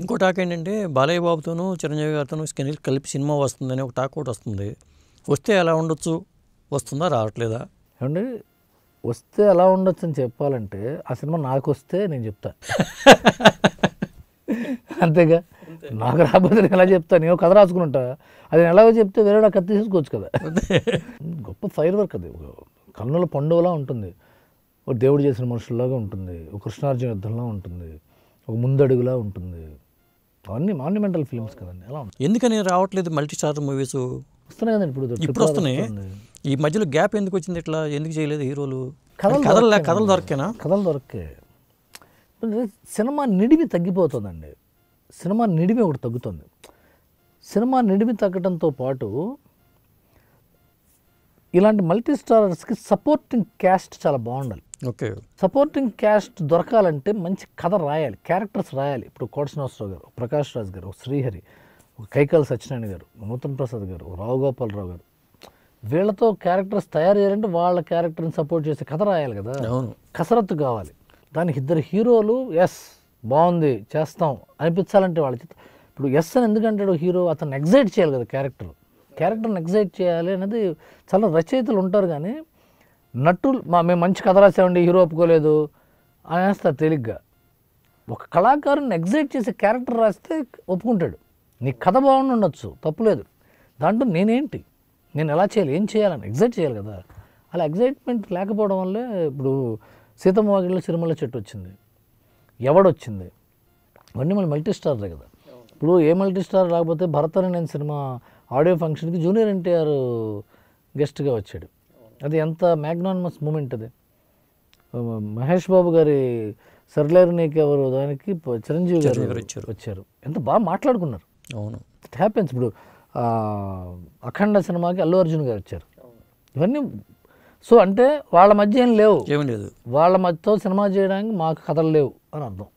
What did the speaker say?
ఇంకో టాక్ ఏంటంటే బాలయ్య బాబుతోనూ చిరంజీవి గారితోనూ కలిపి సినిమా వస్తుందని ఒక టాక్ కూడా వస్తుంది. వస్తే ఎలా ఉండొచ్చు, వస్తుందా రావట్లేదా? ఏమండి వస్తే ఎలా ఉండొచ్చు అని చెప్పాలంటే ఆ సినిమా నాకు వస్తే నేను చెప్తా. అంతేగా, నాకు రాకపోతే నేను ఎలా చెప్తాను? నేను కథ రాసుకుని ఉంటా, అది నేను ఎలాగో చెప్తే వేరే కథ తీసుకోవచ్చు కదా. గొప్ప ఫైర్ వర్క్ అది, కన్నుల పండుగలా ఉంటుంది, ఒక దేవుడు చేసిన మనుషుల్లాగా ఉంటుంది, ఒక కృష్ణార్జున యుద్ధంలా ఉంటుంది, ఒక ముందడుగులా ఉంటుంది. అవన్నీ మాన్యుమెంటల్ ఫిల్మ్స్ కదండి. ఎలా ఉంటుంది? ఎందుకని రావట్లేదు మల్టీ స్టార్ మూవీస్? వస్తున్నాయి కదండి ఇప్పుడు వస్తున్నాయి. ఈ మధ్యలో గ్యాప్ ఎందుకు వచ్చింది? ఇట్లా ఎందుకు చేయలేదు హీరోలు? కథలు దొరికేనా? కథలు దొరికే. సినిమా నిడివి తగ్గిపోతుందండి. సినిమా నిడివి ఒకటి తగ్గుతుంది. సినిమా నిడివి తగ్గడంతో పాటు ఇలాంటి మల్టీ స్టారర్స్కి సపోర్టింగ్ క్యాస్ట్ చాలా బాగుండాలి. ఓకే, సపోర్టింగ్ క్యాస్ట్ దొరకాలంటే మంచి కథ రాయాలి, క్యారెక్టర్స్ రాయాలి. ఇప్పుడు కోట శ్రీనివాసరావు గారు, ప్రకాష్ రాజ్ గారు, శ్రీహరి, కైకాల సత్యనారాయణ గారు, నూతన్ ప్రసాద్ గారు, రావు గోపాలరావు గారు, వీళ్ళతో క్యారెక్టర్స్ తయారు చేయాలంటే వాళ్ళ క్యారెక్టర్ని సపోర్ట్ చేసే కథ రాయాలి కదా. కసరత్తు కావాలి దానికి. ఇద్దరు హీరోలు ఎస్ బాగుంది చేస్తాం అనిపించాలంటే వాళ్ళ ఇప్పుడు ఎస్ అని ఎందుకంటాడు హీరో? అతను ఎగ్జైట్ చేయాలి కదా క్యారెక్టర్ని ఎగ్జైట్ చేయాలి అనేది. చాలా రచయితలు ఉంటారు కానీ నటులు మేము మంచి కథ రాసామండి హీరో ఒప్పుకోలేదు అనేస్తారు తేలిగ్గా. ఒక కళాకారుని ఎగ్జైట్ చేసే క్యారెక్టర్ రాస్తే ఒప్పుకుంటాడు. నీ కథ బాగుండి ఉండొచ్చు, తప్పులేదు, దాంట్లో నేనేంటి, నేను ఎలా చేయాలి, ఏం చేయాలని ఎగ్జైట్ చేయాలి కదా. అలా ఎగ్జైట్మెంట్ లేకపోవడం వల్లే ఇప్పుడు సీతమ్మ వాకిట్లో సిరిమల్ల చెట్టు వచ్చింది, ఎవడొచ్చింది, అవన్నీ మళ్ళీ మల్టీ స్టార్లే కదా. ఇప్పుడు ఏ మల్టీ స్టార్ రాకపోతే భరత్ అనే నేను సినిమా ఆడియో ఫంక్షన్కి జూనియర్ ఎన్టీఆర్ గెస్ట్గా వచ్చాడు. అది ఎంత మ్యాగ్నానిమస్ మూమెంట్ అది. మహేష్ బాబు గారి సర్లేరు నీకెవరు దానికి చిరంజీవి గారు వచ్చారు, ఎంత బాగా మాట్లాడుకున్నారు. అవును, ఇట్ హ్యాపెన్స్. ఇప్పుడు అఖండ సినిమాకి అల్లు అర్జున్ గారు వచ్చారు. ఇవన్నీ సో అంటే వాళ్ళ మధ్య ఏం లేవు, ఏమీ లేదు, వాళ్ళ మధ్యతో సినిమా చేయడానికి మాకు కథలు లేవు అని అర్థం.